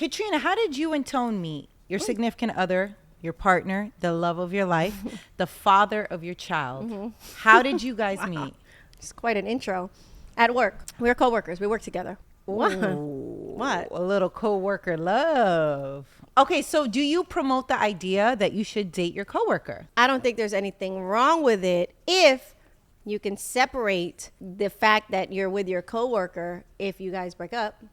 Katrina, how did you and Tone meet? Your significant other, your partner, the love of your life, the father of your child. How did you guys meet? It's quite an intro. At work. We're co-workers. We work together. What? A little co-worker love. Okay, so do you promote the idea that you should date your coworker? I don't think there's anything wrong with it if you can separate the fact that you're with your coworker if you guys break up.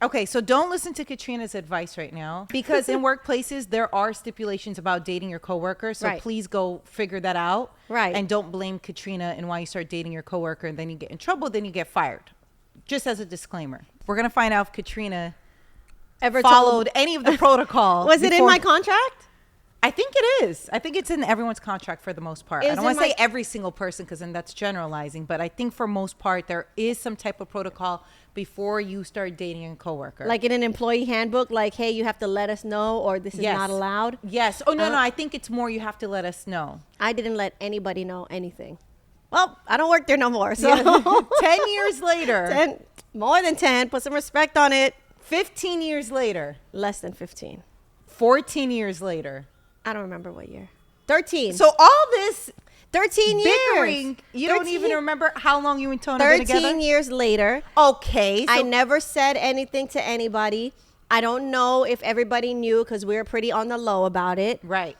Okay, so don't listen to Katrina's advice right now, because in workplaces, there are stipulations about dating your coworker. So please go figure that out. Right. And don't blame Katrina and why you start dating your coworker and then you get in trouble, then you get fired. Just as a disclaimer. We're going to find out if Katrina ever followed any of the protocol. Was it in my contract? I think it is. I think it's in everyone's contract for the most part. I don't want to say every single person, because then that's generalizing. But I think for most part, there is some type of protocol before you start dating a coworker. Like in an employee handbook, like, hey, you have to let us know, or this is not allowed? Yes. Oh, no. I think it's more you have to let us know. I didn't let anybody know anything. Well, I don't work there no more. So 10 years later. More than 10. Put some respect on it. 15 years later. Less than 15. 14 years later. I don't remember what year. 13. So all this 13 bickering, years. You don't even remember how long you and Tony have been together? 13 years later. Okay. So I never said anything to anybody. I don't know if everybody knew, because we were pretty on the low about it. Right.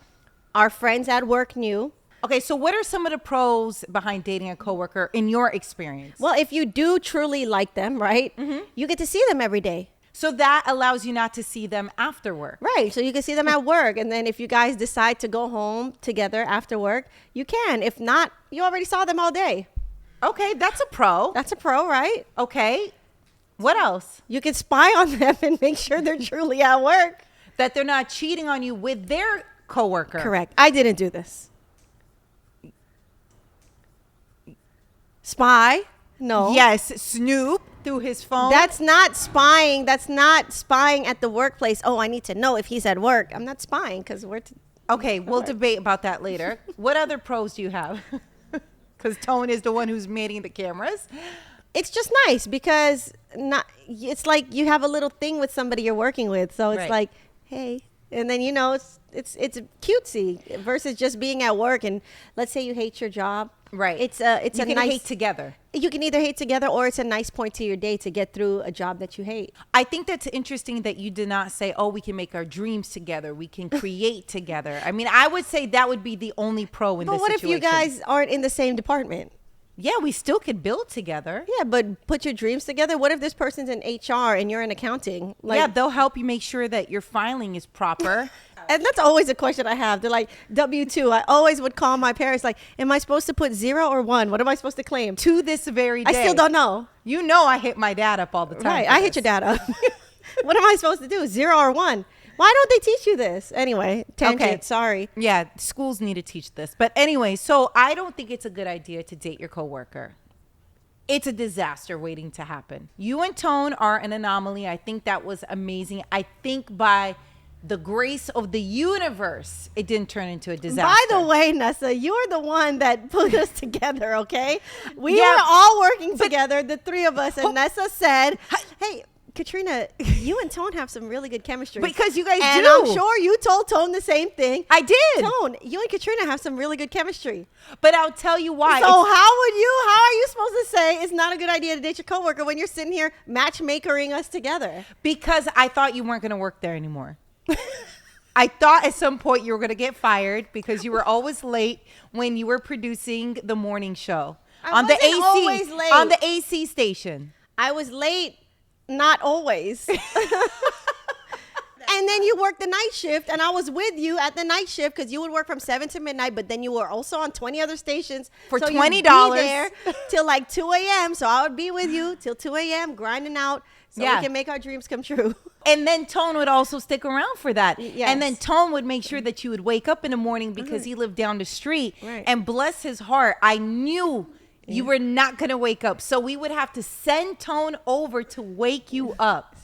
Our friends at work knew. Okay, so what are some of the pros behind dating a coworker in your experience? Well, if you do truly like them, right, you get to see them every day. So that allows you not to see them after work. Right. So you can see them at work. And then if you guys decide to go home together after work, you can. If not, you already saw them all day. Okay, that's a pro. That's a pro, right? Okay. What else? You can spy on them and make sure they're truly at work. That they're not cheating on you with their coworker. Correct. I didn't do this. Spy? No. Yes, snoop through his phone. That's not spying. That's not spying at the workplace. Oh, I need to know if he's at work. I'm not spying because we're... Okay, we'll debate about that later. What other pros do you have? Because Tone is the one who's manning the cameras. It's just nice because it's like you have a little thing with somebody you're working with. So it's like, hey. And then, you know, it's cutesy versus just being at work. And let's say you hate your job. Right. It's a you can nice, hate together. You can either hate together, or it's a nice point to your day to get through a job that you hate. I think that's interesting that you did not say, oh, we can make our dreams together. We can create together. I mean, I would say that would be the only pro in this situation. But what if you guys aren't in the same department? Yeah, we still could build together. Yeah, but put your dreams together. What if this person's in HR and you're in accounting? Yeah, they'll help you make sure that your filing is proper. And that's always a question I have. They're like, W-2. I always would call my parents like, am I supposed to put 0 or 1? What am I supposed to claim? To this very day. I still don't know. You know I hit my dad up all the time. Right, I hit your dad up. What am I supposed to do, 0 or 1? Why don't they teach you this? Anyway, tangent, sorry. Yeah, schools need to teach this. But anyway, so I don't think it's a good idea to date your coworker. It's a disaster waiting to happen. You and Tone are an anomaly. I think that was amazing. I think by the grace of the universe, it didn't turn into a disaster. By the way, Nessa, you're the one that put us together, okay? We were all working together, the three of us, and Nessa said, hey, Katrina, you and Tone have some really good chemistry. Because you guys do. And I'm sure you told Tone the same thing. I did. Tone, you and Katrina have some really good chemistry. But I'll tell you why. So how are you supposed to say it's not a good idea to date your coworker when you're sitting here matchmakering us together? Because I thought you weren't going to work there anymore. I thought at some point you were going to get fired because you were always late when you were producing the morning show on the AC, always late. On the AC station. I was late, not always. And then you worked the night shift, and I was with you at the night shift because you would work from 7 to midnight, but then you were also on 20 other stations. For so $20. You'd be there till like 2 a.m. So I would be with you till 2 a.m. grinding out so we can make our dreams come true. And then Tone would also stick around for that. Yes. And then Tone would make sure that you would wake up in the morning because he lived down the street. Right. And bless his heart, I knew you were not going to wake up. So we would have to send Tone over to wake you up.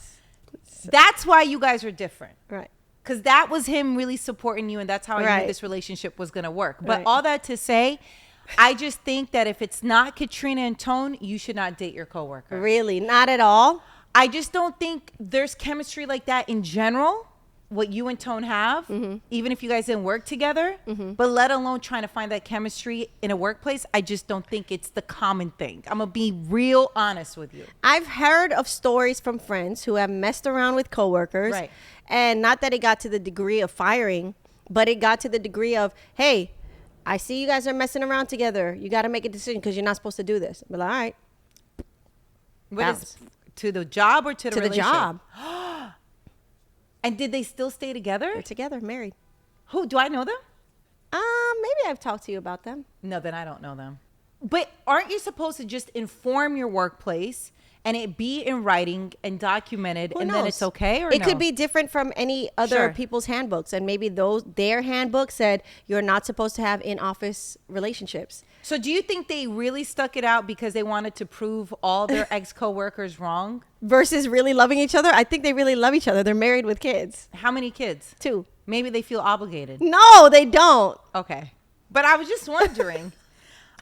That's why you guys are different. Right. Because that was him really supporting you, and that's how I knew this relationship was going to work. But all that to say, I just think that if it's not Katrina and Tone, you should not date your coworker. Really? Not at all? I just don't think there's chemistry like that in general, what you and Tone have, even if you guys didn't work together, but let alone trying to find that chemistry in a workplace. I just don't think it's the common thing. I'm going to be real honest with you. I've heard of stories from friends who have messed around with coworkers. Right. And not that it got to the degree of firing, but it got to the degree of, hey, I see you guys are messing around together. You got to make a decision because you're not supposed to do this. But all right. What is, to the job or to the relationship? job. And did they still stay together? They're together, married. Who, do I know them? Maybe I've talked to you about them. No, then I don't know them. But aren't you supposed to just inform your workplace and it be in writing and documented, Who and knows? then it's okay? Or it no? could be different from any other Sure. people's handbooks, and maybe their handbook said you're not supposed to have in-office relationships. So do you think they really stuck it out because they wanted to prove all their ex-coworkers wrong? Versus really loving each other. I think they really love each other. They're married with kids. How many kids? 2. Maybe they feel obligated. No, they don't. Okay. But I was just wondering.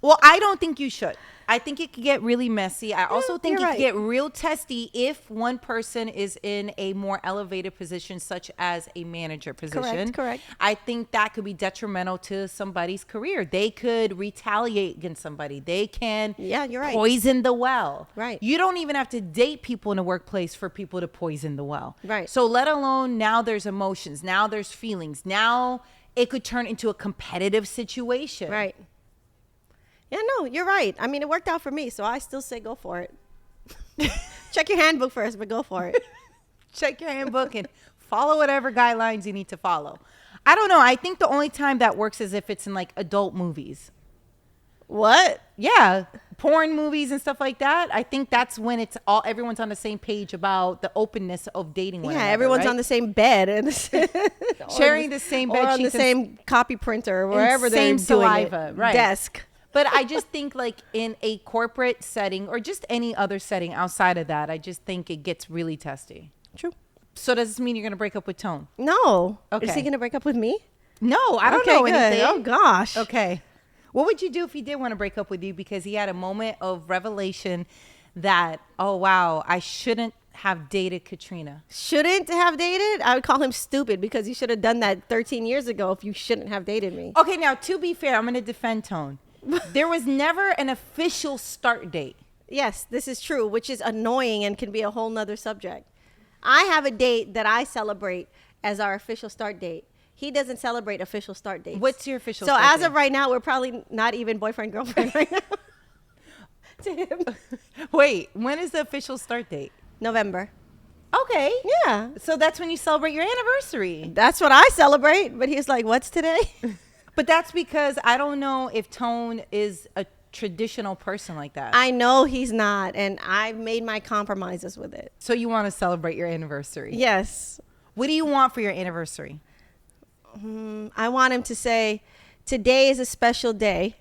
Well, I don't think you should. I think it could get really messy. I also think it you're could right. get real testy if one person is in a more elevated position, such as a manager position. Correct. I think that could be detrimental to somebody's career. They could retaliate against somebody. They can You're right. poison the well. Right. You don't even have to date people in a workplace for people to poison the well. Right. So let alone now there's emotions. Now there's feelings. Now it could turn into a competitive situation. Right. Yeah, no, you're right. I mean, it worked out for me, so I still say go for it. Check your handbook first, but go for it. Check your handbook and follow whatever guidelines you need to follow. I don't know. I think the only time that works is if it's in like adult movies. What? Yeah, porn movies and stuff like that. I think that's when it's all everyone's on the same page about the openness of dating one another, Everyone's right? on the same bed and Sharing the same bed or on the sheets and same copy printer, wherever they're same doing saliva, it. right. Desk. But I just think like in a corporate setting or just any other setting outside of that, I just think it gets really testy. True. So does this mean you're going to break up with Tone? No. Okay. Is he going to break up with me? No, I don't Okay, know good. anything. Oh, gosh. Okay. What would you do if he did want to break up with you because he had a moment of revelation that, oh, wow, I shouldn't have dated Katrina? Shouldn't have dated? I would call him stupid because you should have done that 13 years ago if you shouldn't have dated me. Okay, now, to be fair, I'm going to defend Tone. There was never an official start date. Yes, this is true, which is annoying and can be a whole nother subject. I have a date that I celebrate as our official start date. He doesn't celebrate official start dates. What's your official So start as date? of right now, we're probably not even boyfriend, girlfriend right now. To him. Wait, when is the official start date? November. Okay. Yeah. So that's when you celebrate your anniversary. That's what I celebrate. But he's like, what's today? But that's because I don't know if Tone is a traditional person like that. I know he's not. And I've made my compromises with it. So you want to celebrate your anniversary? Yes. What do you want for your anniversary? I want him to say, today is a special day.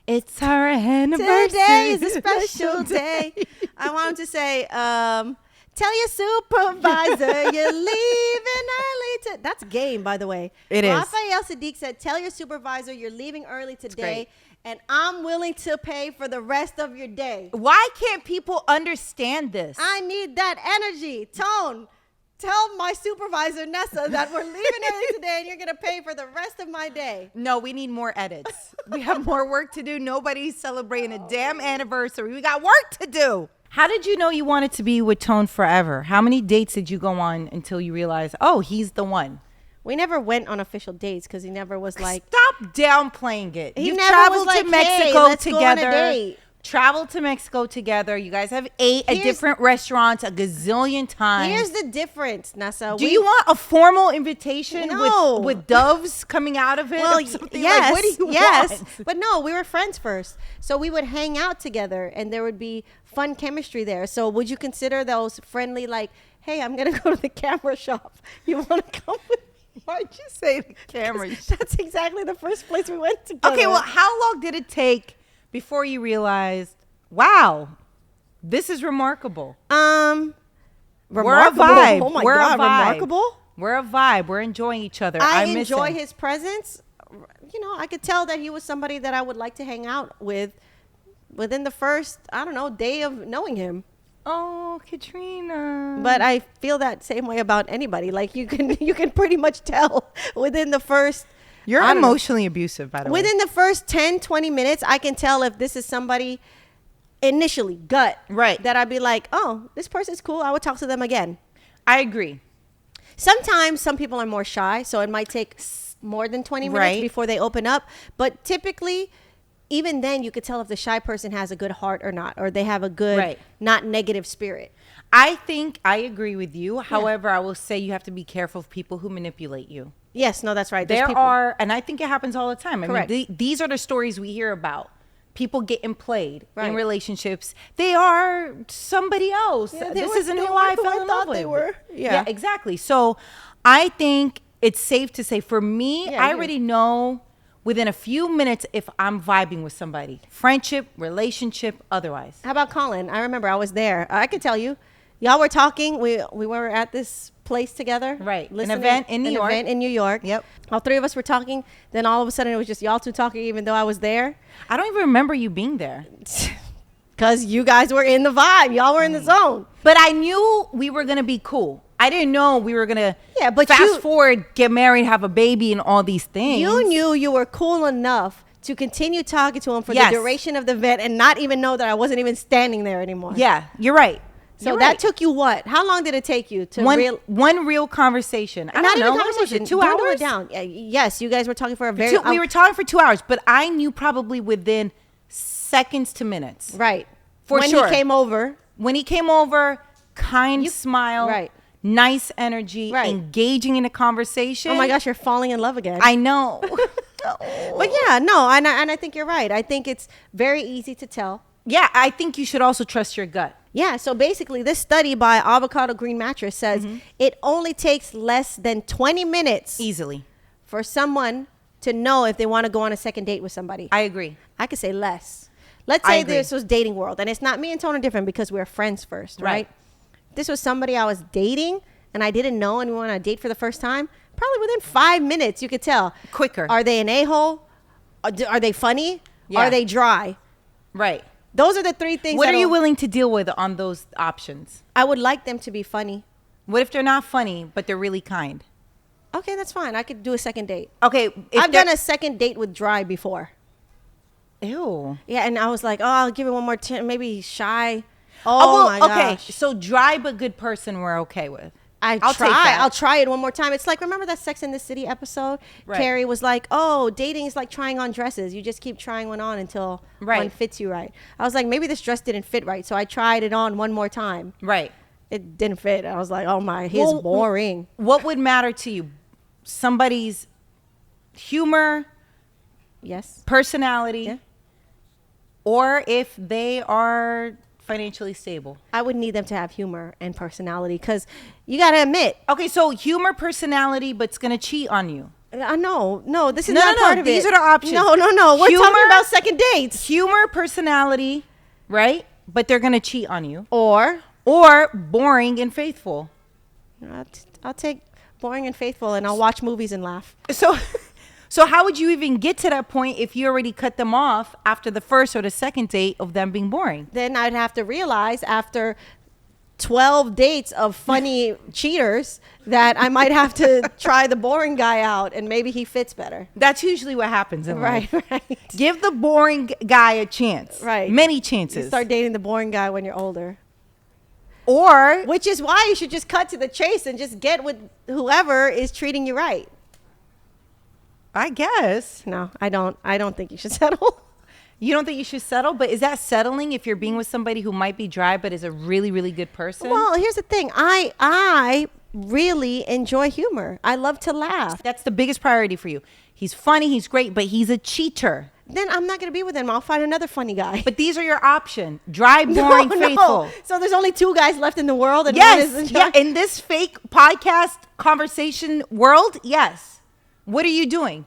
It's our anniversary. Today is a special day. I want him to say, tell your supervisor you're leaving early. That's game, by the way. It is. Raphael Sadiq said, tell your supervisor you're leaving early today, and I'm willing to pay for the rest of your day. Why can't people understand this? I need that energy. Tone, tell my supervisor, Nessa, that we're leaving early today, and you're going to pay for the rest of my day. No, we need more edits. We have more work to do. Nobody's celebrating a damn anniversary. We got work to do. How did you know you wanted to be with Tone forever? How many dates did you go on until you realized, oh, he's the one? We never went on official dates because he never was like, Stop downplaying it. He You've never traveled was like, to Mexico hey, let's go on a together. date. Traveled to Mexico together. You guys have ate at Here's- different restaurants a gazillion times. here's the difference, Nessa. Do you want a formal invitation No. with doves coming out of it? Well, or something? yes, Like, what do you yes. want? But no, we were friends first. So we would hang out together and there would be fun chemistry there. So would you consider those friendly, like, hey, I'm going to go to the camera shop. You want to come with me? Why'd you say the camera? That's exactly the first place we went together. Okay, well, how long did it take before you realized, wow, this is remarkable? Remarkable. We're a vibe. Oh my We're God, a vibe. remarkable. We're a vibe. We're enjoying each other. I miss enjoy him. his presence. You know, I could tell that he was somebody that I would like to hang out with within the first, I don't know, day of knowing him. Oh, Katrina. But I feel that same way about anybody. Like you can pretty much tell within the first. You're I don't know. emotionally abusive, by the way. Within the first 10, 20 minutes, I can tell if this is somebody initially gut. Right. That I'd be like, oh, this person's cool. I would talk to them again. I agree. Sometimes some people are more shy, so it might take more than 20 minutes Right. before they open up. But typically, even then, you could tell if the shy person has a good heart or not, or they have a good, Right. not negative spirit. I think I agree with you. However, I will say you have to be careful of people who manipulate you. Yes, no, that's right. There's There people- are, and I think it happens all the time. Correct. I mean, these are the stories we hear about. People getting played Right. in relationships. They are somebody else. Yeah, This were- isn't they who weren't I who fell in thought love with. they were. Yeah, exactly. So I think it's safe to say for me, Yeah, I you- already know within a few minutes if I'm vibing with somebody. Friendship, relationship, otherwise. How about Colin? I remember I was there. I could tell you. Y'all were talking. We were at this place together. Right. An listening- event in New York. An event in New York. Yep. All three of us were talking. Then all of a sudden it was just y'all two talking even though I was there. I don't even remember you being there. Because you guys were in the vibe. Y'all were in the zone. But I knew we were going to be cool. I didn't know we were going to Yeah, but fast you- forward, get married, have a baby, and all these things. You knew you were cool enough to continue talking to him for Yes. the duration of the event and not even know that I wasn't even standing there anymore. Yeah, you're right. So You're that right. took you what? How long did it take you to one real conversation. I not don't know. even What was conversation. it, 2 Dwindle hours? it down. Yes, you guys were talking for a very. We were talking for 2 hours, but I knew probably within seconds to minutes. right For when sure. he came over. When he came over, kind smile, right. nice energy, Right. engaging in a conversation. Oh my gosh, you're falling in love again. I know. But yeah, no, and I think you're right. I think it's very easy to tell. Yeah, I think you should also trust your gut. Yeah, so basically this study by Avocado Green Mattress says Mm-hmm. it only takes less than 20 minutes Easily. for someone to know if they want to go on a second date with somebody. I agree. I could say less. Let's I say agree. this was dating world, and it's not me and Tone are different because we're friends first, right? Right. This was somebody I was dating, and I didn't know, and we went on a date for the first time. Probably within 5 minutes, you could tell. Quicker. Are they an a-hole? Are they funny? Yeah. Are they dry? Right. Those are the three things. What are you that'll- willing to deal with on those options? I would like them to be funny. What if they're not funny, but they're really kind? Okay, that's fine. I could do a second date. Okay. if I've they're- done a second date with dry before. Ew. Yeah, and I was like, oh, I'll give it one more chance. Maybe shy. Oh, Oh, well, my okay. gosh. So dry but good person we're okay with. I'll take that. I'll try it one more time. It's like, remember that Sex in the City episode? Right. Carrie was like, oh, dating is like trying on dresses. You just keep trying one on until Right. one fits you right. I was like, maybe this dress didn't fit right. So I tried it on one more time. Right. It didn't fit. I was like, oh my, he's Well, boring. What would matter to you? Somebody's humor, Yes. personality, Yeah. or if they are financially stable. I would need them to have humor and personality because you got to admit, Okay, so humor, personality, but's gonna cheat on you. no, this is No, not no, no, part of it. these are the options. No. We're Humor- talking about second dates. Humor, personality, right? But they're gonna cheat on you. Or Or boring and faithful. I'll take boring and faithful and I'll watch movies and laugh. So how would you even get to that point if you already cut them off after the first or the second date of them being boring? Then I'd have to realize after 12 dates of funny cheaters that I might have to try the boring guy out and maybe he fits better. That's usually what happens in life. Right. Give the boring guy a chance. Right. Many You chances. start dating the boring guy when you're older. Or Which is why you should just cut to the chase and just get with whoever is treating you right. I guess. No, I don't think you should settle. You don't think you should settle, but is that settling if you're being with somebody who might be dry but is a really, really good person? Well, here's the thing. I really enjoy humor. I love to laugh. That's the biggest priority for you. He's funny, he's great, but he's a cheater. Then I'm not going to be with him. I'll find another funny guy. But these are your option. Dry, boring, faithful. So there's only two guys left in the world. And one Yes. is Yeah. In this fake podcast conversation world, yes. What are you doing?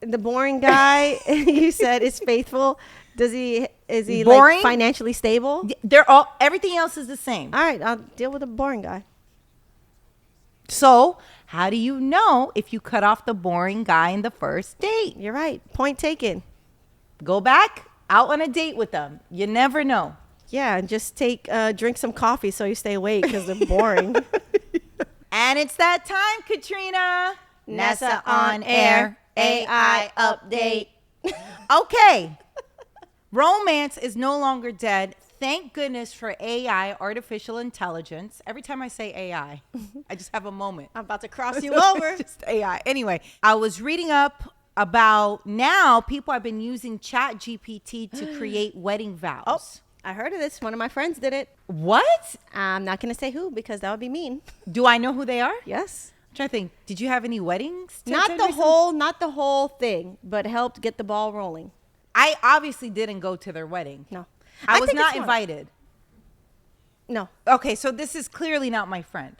the boring guy you said is faithful. Is he Boring? like financially stable? They're all, everything else is the same. All right, I'll deal with a boring guy. So how do you know if you cut off the boring guy in the first date? You're right. Point taken. Go back out on a date with them. You never know. Yeah, and just drink some coffee so you stay awake because they're boring. And it's that time, Katrina. Nessa on Air, AI update. Okay. Romance is no longer dead. Thank goodness for AI, artificial intelligence. Every time I say AI, I just have a moment. I'm about to cross you over. Just AI. Anyway, I was reading up about now people have been using Chat GPT to create wedding vows. Oh, I heard of this. One of my friends did it. What? I'm not going to say who because that would be mean. Do I know who they are? Yes. I'm trying to think. Did you have any weddings? Not the whole thing, but helped get the ball rolling. I obviously didn't go to their wedding. No. I was think not it's invited. No. Okay, so this is clearly not my friend.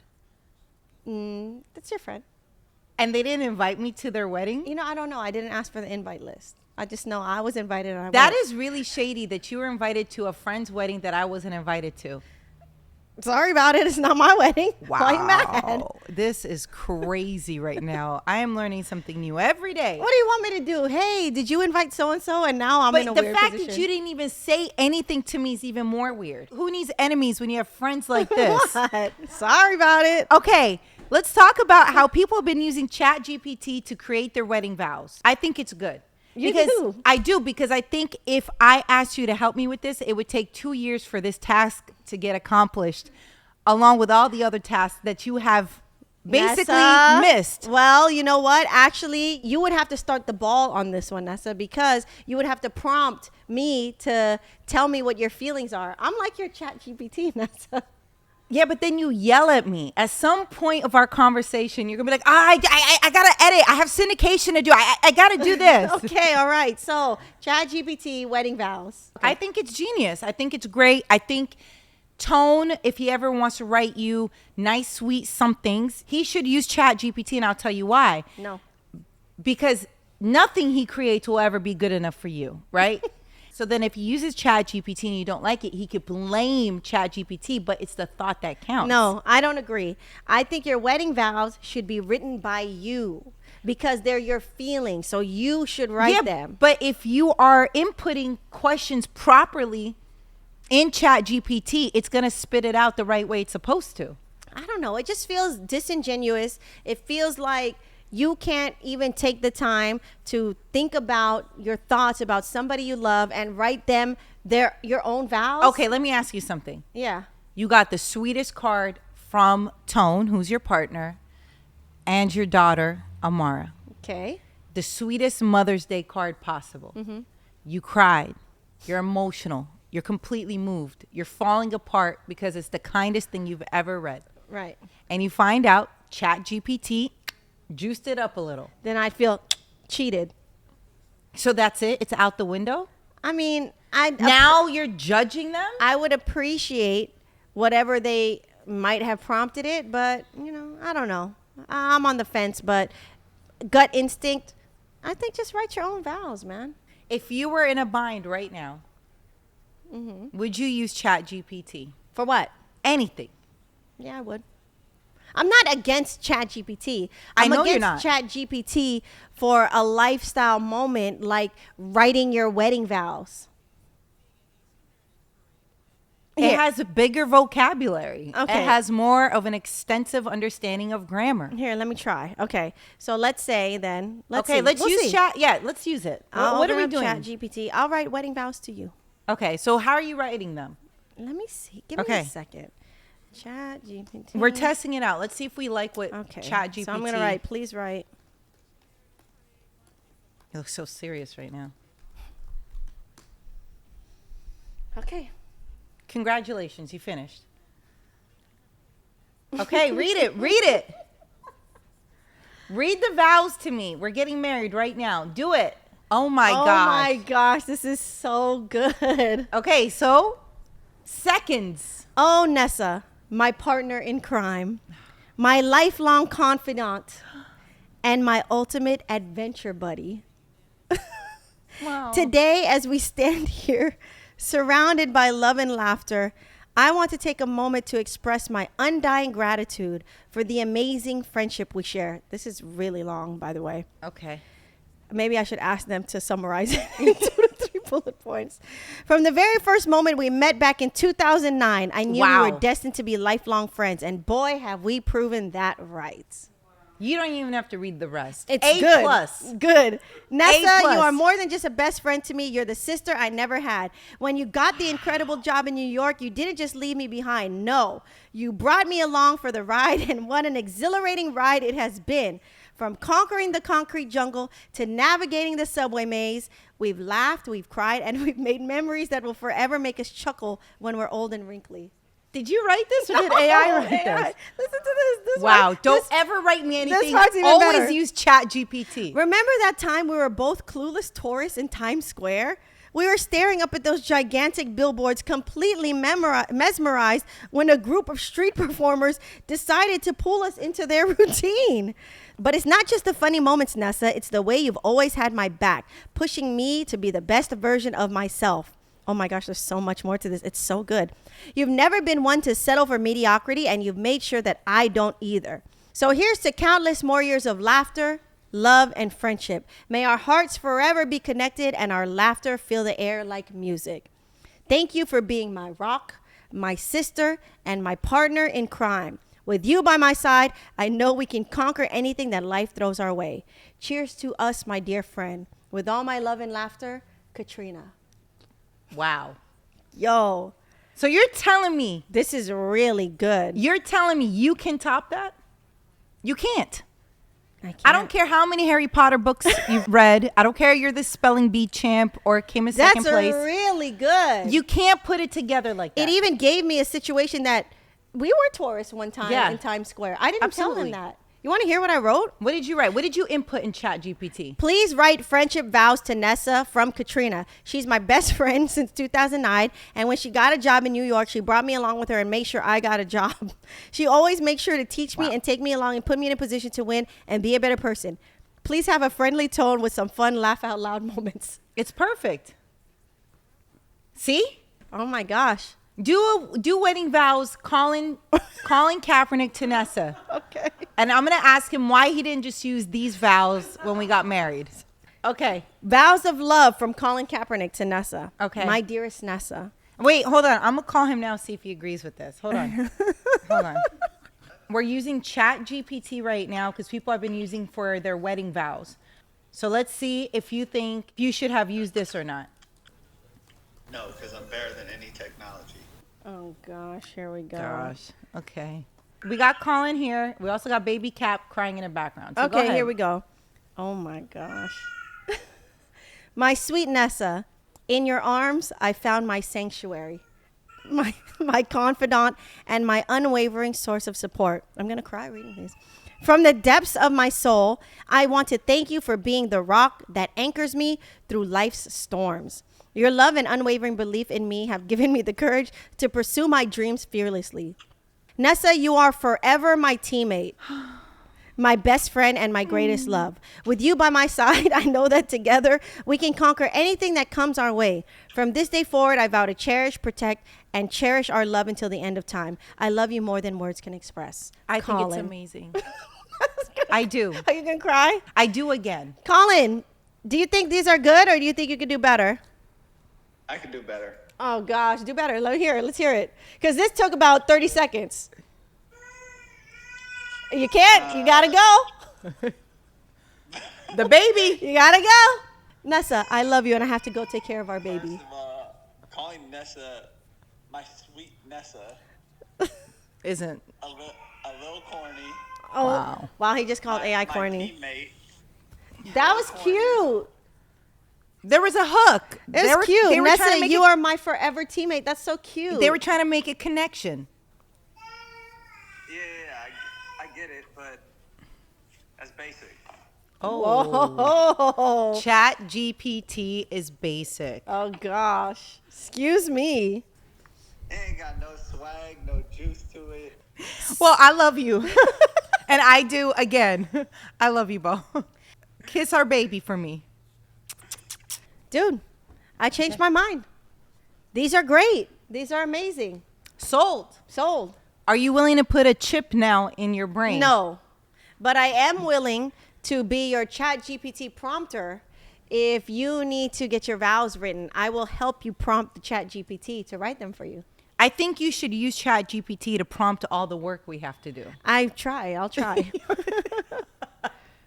That's your friend. And they didn't invite me to their wedding? You know, I don't know. I didn't ask for the invite list. I just know I was invited. And That is really shady that you were invited to a friend's wedding that I wasn't invited to. Sorry about it. It's not my wedding. Wow. Why are you mad? This is crazy right now. I am learning something new every day. What do you want me to do? Hey, did you invite so-and-so? And now I'm in a But the weird fact position. that you didn't even say anything to me is even more weird. Who needs enemies when you have friends like this? What? Sorry about it. Okay, let's talk about how people have been using Chat GPT to create their wedding vows. I think it's good. You because do? I do, because I think if I asked you to help me with this, it would take 2 years for this task to get accomplished, along with all the other tasks that you have basically Nessa, missed. Well, you know what? Actually, you would have to start the ball on this one, Nessa, because you would have to prompt me to tell me what your feelings are. I'm like your Chat GPT, Nessa. Yeah, but then you yell at me. At some point of our conversation, you're going to be like, I got to edit. I have syndication to do. I got to do this. Okay, all right. So, Chat GPT, wedding vows. Okay. I think it's genius. I think it's great. I think Tone, if he ever wants to write you nice, sweet somethings, he should use Chat GPT, and I'll tell you why. No. Because nothing he creates will ever be good enough for you, right? So then if he uses Chat GPT and you don't like it, he could blame Chat GPT, but it's the thought that counts. No, I don't agree. I think your wedding vows should be written by you because they're your feelings. So you should write them. But if you are inputting questions properly in Chat GPT, it's going to spit it out the right way it's supposed to. I don't know. It just feels disingenuous. It feels like you can't even take the time to think about your thoughts about somebody you love and write them your own vows. Okay, let me ask you something. Yeah. You got the sweetest card from Tone, who's your partner, and your daughter, Amara. Okay. The sweetest Mother's Day card possible. Mm-hmm. You cried. You're emotional. You're completely moved. You're falling apart because it's the kindest thing you've ever read. Right. And you find out Chat GPT juiced it up a little. Then I'd feel cheated. So that's it? It's out the window? I mean, now you're judging them? I would appreciate whatever they might have prompted it, but, you know, I don't know. I'm on the fence, but gut instinct, I think just write your own vows, man. If you were in a bind right now, would you use Chat GPT? For what? Anything. Yeah, I would. I'm not against Chat GPT. I know you're not. Chat GPT for a lifestyle moment like writing your wedding vows. It has a bigger vocabulary. Okay. It has more of an extensive understanding of grammar. Here, let me try. Okay. So let's say then. Let's We'll use use Chat. Yeah, let's use it. What are we doing? Chat GPT. I'll write wedding vows to you. Okay, so how are you writing them? Let me see. Give me a second. Chat GPT. We're testing it out. Let's see if we like what Chat GPT. So I'm going to write, please write. You look so serious right now. Okay. Congratulations, you finished. Okay, read it. Read it. Read the vows to me. We're getting married right now. Do it. Oh my gosh. Oh my gosh, this is so good. Okay, so seconds. Oh, Nessa, my partner in crime, my lifelong confidant, and my ultimate adventure buddy. Wow. Today, as we stand here, surrounded by love and laughter, I want to take a moment to express my undying gratitude for the amazing friendship we share. This is really long, by the way. Okay. Maybe I should ask them to summarize it in 2 to 3 bullet points. From the very first moment we met back in 2009, I knew we were destined to be lifelong friends. And boy, have we proven that right. You don't even have to read the rest. It's A good. plus. Good. Nessa, A+. you are more than just a best friend to me. You're the sister I never had. When you got the incredible job in New York, you didn't just leave me behind. No, you brought me along for the ride, and what an exhilarating ride it has been. From conquering the concrete jungle to navigating the subway maze, we've laughed, we've cried, and we've made memories that will forever make us chuckle when we're old and wrinkly. Did you write this or did AI write this? Listen to this. Wow. Don't ever write me anything. Always better. Use Chat GPT. Remember that time we were both clueless tourists in Times Square? We were staring up at those gigantic billboards, completely mesmerized when a group of street performers decided to pull us into their routine. But it's not just the funny moments, Nessa. It's the way you've always had my back, pushing me to be the best version of myself. Oh my gosh, there's so much more to this. It's so good. You've never been one to settle for mediocrity, and you've made sure that I don't either. So here's to countless more years of laughter, love, and friendship. May our hearts forever be connected and our laughter fill the air like music. Thank you for being my rock, my sister, and my partner in crime. With you by my side, I know we can conquer anything that life throws our way. Cheers to us, my dear friend. With all my love and laughter, Katrina. Wow. Yo. So you're telling me this is really good. You're telling me you can top that? You can't. I can't. I don't care how many Harry Potter books you've read. I don't care you're the spelling bee champ or came in second place. That's really good. You can't put it together like that. It even gave me a situation that we were tourists one time in Times Square. I didn't tell him that. You want to hear what I wrote? What did you write? What did you input in Chat GPT? Please write friendship vows to Nessa from Katrina. She's my best friend since 2009. And when she got a job in New York, she brought me along with her and made sure I got a job. She always makes sure to teach me and take me along and put me in a position to win and be a better person. Please have a friendly tone with some fun laugh out loud moments. It's perfect. See? Oh my gosh. Do wedding vows, Colin Kaepernick to Nessa. Okay. And I'm going to ask him why he didn't just use these vows when we got married. Okay. Vows of love from Colin Kaepernick to Nessa. Okay. My dearest Nessa. Wait, hold on. I'm going to call him now, see if he agrees with this. Hold on. Hold on. We're using Chat GPT right now because people have been using for their wedding vows. So let's see if you think you should have used this or not. No, because I'm better than any technology. Oh gosh, here we go. Gosh. Okay. We got Colin here. We also got baby Cap crying in the background. So okay, here we go. Oh my gosh. My sweet Nessa, in your arms, I found my sanctuary, my confidant, and my unwavering source of support. I'm going to cry reading this. From the depths of my soul, I want to thank you for being the rock that anchors me through life's storms. Your love and unwavering belief in me have given me the courage to pursue my dreams fearlessly. Nessa, you are forever my teammate, my best friend, and my greatest love. With you by my side, I know that together we can conquer anything that comes our way. From this day forward, I vow to cherish, protect, and cherish our love until the end of time. I love you more than words can express. I Colin. think it's amazing. I do. Are you going to cry? I do again. Colin, do you think these are good or do you think you could do better? I could do better. Oh gosh, do better. Let's hear it. Because this took about 30 seconds. You can't. You gotta go. The baby. You gotta go. Nessa, I love you, and I have to go take care of our baby. First of all, calling Nessa my sweet Nessa Isn't. a little corny. Oh, wow. He just called AI corny. My teammate. That was cute. There was a hook. It was cute. Nessa, you are my forever teammate. That's so cute. They were trying to make a connection. Yeah, I get it, but that's basic. Oh. Whoa. Chat GPT is basic. Oh gosh. Excuse me. It ain't got no swag, no juice to it. Well, I love you. And I do again. I love you both. Kiss our baby for me. Dude, I changed my mind. These are great. These are amazing. Sold. Are you willing to put a chip now in your brain? No, but I am willing to be your Chat GPT prompter if you need to get your vows written, I will help you prompt the Chat GPT to write them for you. I think you should use Chat GPT to prompt all the work we have to do. I'll try.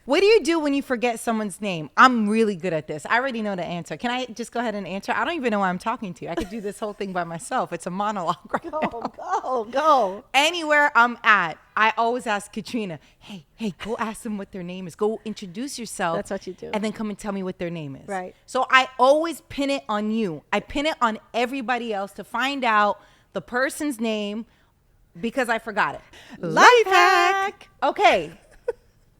What do you do when you forget someone's name? I'm really good at this. I already know the answer. Can I just go ahead and answer? I don't even know why I'm talking to you. I could do this whole thing by myself. It's a monologue right now. Go. Anywhere I'm at, I always ask Katrina, hey, go ask them what their name is. Go introduce yourself. That's what you do. And then come and tell me what their name is. Right. So I always pin it on you. I pin it on everybody else to find out the person's name because I forgot it. Life hack. Okay.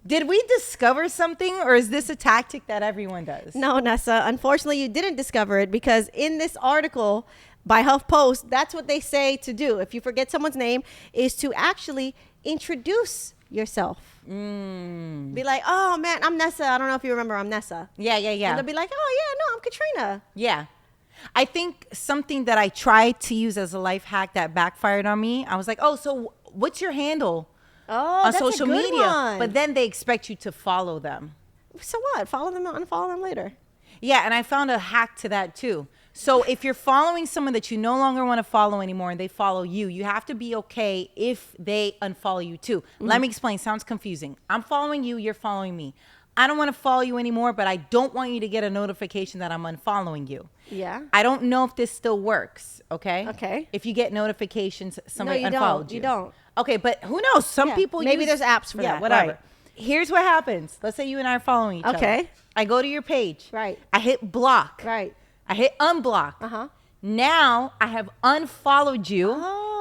Did we discover something, or is this a tactic that everyone does? No, Nessa. Unfortunately, you didn't discover it because in this article by HuffPost, that's what they say to do. If you forget someone's name, is to actually introduce yourself. Be like, oh, man, I'm Nessa. I don't know if you remember, I'm Nessa. Yeah. And they'll be like, oh, yeah, no, I'm Katrina. Yeah. I think something that I tried to use as a life hack that backfired on me, I was like, oh, so what's your handle? Oh, on that's social a good media, one. but then they expect you to follow them. So what? Follow them, unfollow them later. Yeah, and I found a hack to that too. So if you're following someone that you no longer want to follow anymore and they follow you, you have to be okay if they unfollow you too. Let me explain. Sounds confusing. I'm following you, you're following me. I don't want to follow you anymore, but I don't want you to get a notification that I'm unfollowing you. Yeah. I don't know if this still works, okay? Okay. If you get notifications, somebody No, you unfollowed don't. you. You don't. Okay, but who knows? Some Yeah. people Maybe use, there's apps for that, whatever. right. Here's what happens. Let's say you and I are following each other. Okay. I go to your page. Right. I hit block. Right. I hit unblock. Uh-huh. Now I have unfollowed you,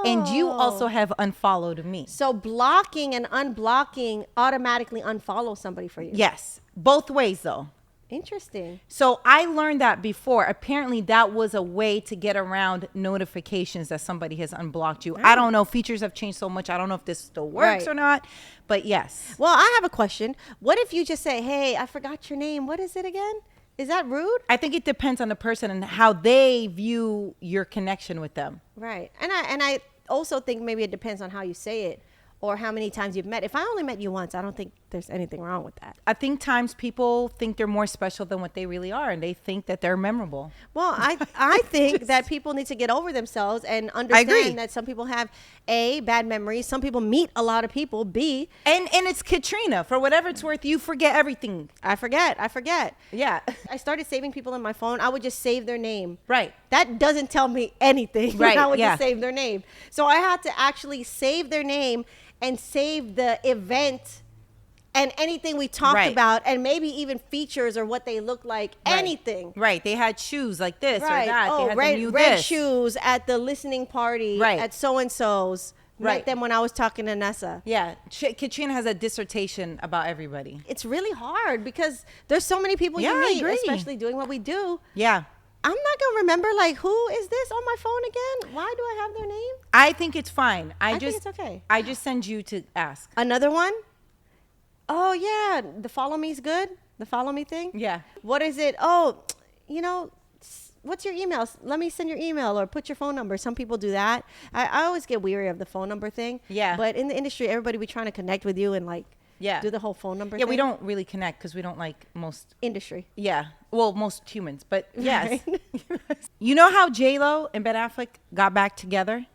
and you Oh. also have unfollowed me. So blocking and unblocking automatically unfollow somebody for you. Yes, both ways though. Interesting. So I learned that before. Apparently that was a way to get around notifications that somebody has unblocked you. I don't know. Features have changed so much. I don't know if this still works Right. or not, but yes. Well, I have a question. What if you just say, hey, I forgot your name. What is it again? Is that rude? I think it depends on the person and how they view your connection with them. Right. And I also think maybe it depends on how you say it or how many times you've met. If I only met you once, I don't think there's anything wrong with that. I think times people think they're more special than what they really are, and they think that they're memorable. Well, I think that people need to get over themselves and agree. understand that some people have A, bad memories. Some people meet a lot of people. B, And it's Katrina. For whatever it's worth, you forget everything. I forget. Yeah. I started saving people in my phone. I would just save their name. Right. That doesn't tell me anything. Right, I would yeah. just save their name. So I had to actually save their name and save the event and anything we talked Right. about, and maybe even features or what they look like, anything. Right. They had shoes like this Right. or that. Oh, they had red, the new red this. shoes at the listening party Right. at so-and-so's. Right. Met them when I was talking to Nessa. Yeah. Katrina has a dissertation about everybody. It's really hard because there's so many people Yeah, you I meet, agree. especially doing what we do. Yeah. I'm not going to remember, like, who is this on my phone again? Why do I have their name? I think it's fine. I think just it's okay. I just send you to ask. Another one? Oh, yeah. The follow me's good. The follow me thing. Yeah. What is it? Oh, what's your email? Let me send your email or put your phone number. Some people do that. I always get weary of the phone number thing. Yeah. But in the industry, everybody be trying to connect with you and, like, Yeah. do the whole phone number Yeah, thing. we don't really connect because we don't like most. Industry. Yeah. Well, most humans, but yes. You know how J-Lo and Ben Affleck got back together?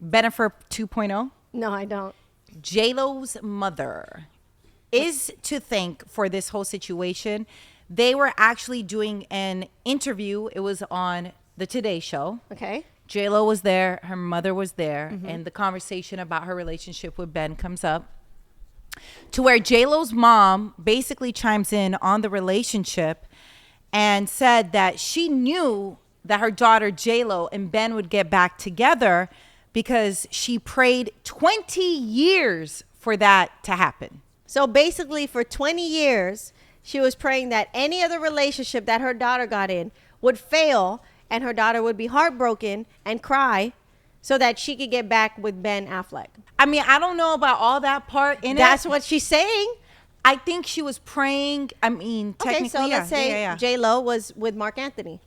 Bennifer 2.0? No, I don't. J-Lo's mother is to thank for this whole situation. They were actually doing an interview. It was on the Today Show. Okay. J-Lo was there. Her mother was there. And the conversation about her relationship with Ben comes up to where J-Lo's mom basically chimes in on the relationship and said that she knew that her daughter J-Lo and Ben would get back together because she prayed 20 years for that to happen. So basically, for 20 years, she was praying that any other relationship that her daughter got in would fail and her daughter would be heartbroken and cry so that she could get back with Ben Affleck. I mean, I don't know about all that part in That's it. what she's saying. I think she was praying. I mean, technically, Okay, so let's say J-Lo was with Mark Anthony.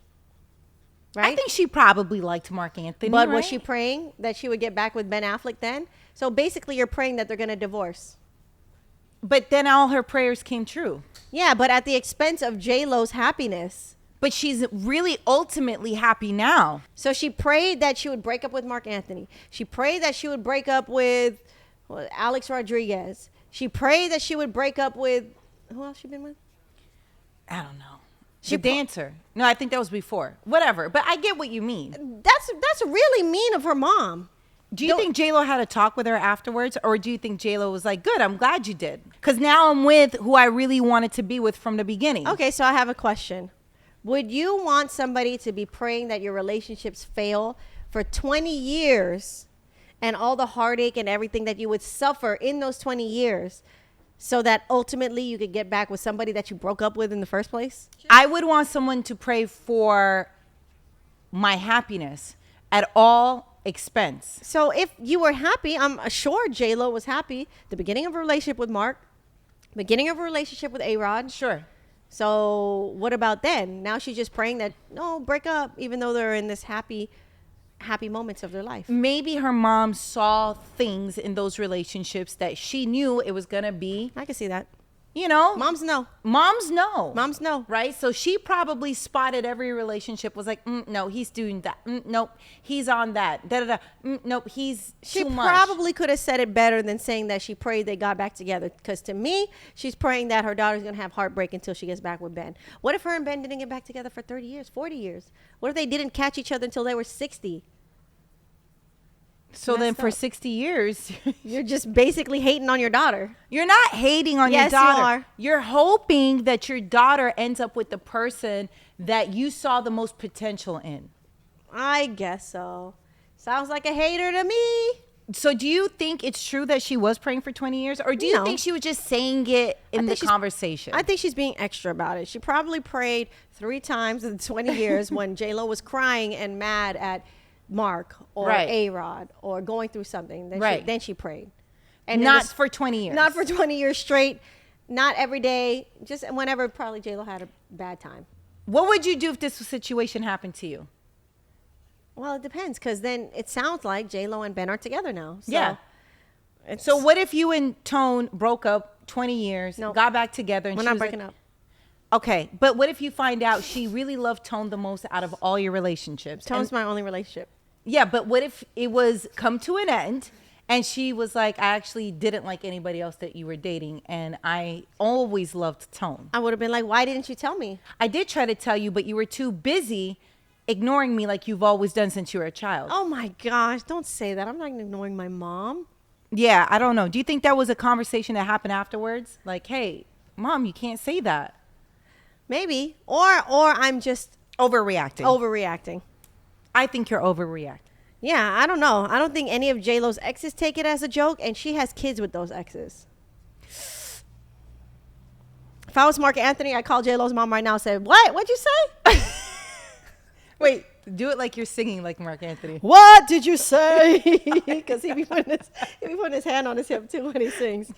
Right? I think she probably liked Mark Anthony. But was right? she praying that she would get back with Ben Affleck then? So basically, you're praying that they're going to divorce. But then all her prayers came true. Yeah, but at the expense of J-Lo's happiness. But she's really ultimately happy now. So she prayed that she would break up with Mark Anthony. She prayed that she would break up with Alex Rodriguez. She prayed that she would break up with, who else she been with? I don't know. The dancer. No, I think that was before. Whatever. But I get what you mean. That's really mean of her mom. Do you think J-Lo had a talk with her afterwards? Or do you think J-Lo was like, good, I'm glad you did? Because now I'm with who I really wanted to be with from the beginning. Okay, so I have a question. Would you want somebody to be praying that your relationships fail for 20 years and all the heartache and everything that you would suffer in those 20 years so that ultimately you could get back with somebody that you broke up with in the first place? I would want someone to pray for my happiness at all expense. So if you were happy, I'm sure J-Lo was happy. The beginning of a relationship with Mark, beginning of a relationship with A-Rod. Sure. So what about then? Now she's just praying that, no, break up, even though they're in this happy moments of their life. Maybe her mom saw things in those relationships that she knew it was going to be. I can see that. You know, Moms know. Moms know. Moms know. Right? So she probably spotted every relationship, was like, no, he's doing that. Nope, he's on that. Da-da-da. Nope, he's She too much. probably could have said it better than saying that she prayed they got back together. Because to me, she's praying that her daughter's going to have heartbreak until she gets back with Ben. What if her and Ben didn't get back together for 30 years, 40 years? What if they didn't catch each other until they were 60? So then Messed for up. 60 years, You're just basically hating on your daughter. you're not hating on Yes, you your daughter. are. You're hoping that your daughter ends up with the person that you saw the most potential in. I guess so. Sounds like a hater to me. So do you think it's true that she was praying for 20 years? Or do you No. think she was just saying it in the think she's- conversation? I think she's being extra about it. She probably prayed 3 times in 20 years when J-Lo was crying and mad at Mark or Right. A-Rod or going through something. Then Right. then she prayed. And Not for 20 years. Not for 20 years straight. Not every day. Just whenever probably J-Lo had a bad time. What would you do if this situation happened to you? Well, it depends because then it sounds like J-Lo and Ben are together now. So Yeah. it's- So what if you and Tone broke up 20 years, No. got back together, and We're she not was breaking like, up. Okay, but what if you find out she really loved Tone the most out of all your relationships? Tone's And- my only relationship. yeah, but what if it was come to an end and she was like, I actually didn't like anybody else that you were dating and I always loved Tone. I would have been like, why didn't you tell me? I did try to tell you, but you were too busy ignoring me like you've always done since you were a child. Oh my gosh, don't say that. I'm not ignoring my mom. Yeah, I don't know. Do you think that was a conversation that happened afterwards? Like, hey, Mom, you can't say that. Maybe. Or I'm just Overreacting. overreacting. I think you're overreacting. Yeah, I don't know. I don't think any of J-Lo's exes take it as a joke, and she has kids with those exes. If I was Mark Anthony, I'd call J-Lo's mom right now and say, what? What'd you say? Wait, do it like you're singing like Mark Anthony. What did you say? Because he'd be putting his hand on his hip, too, when he sings.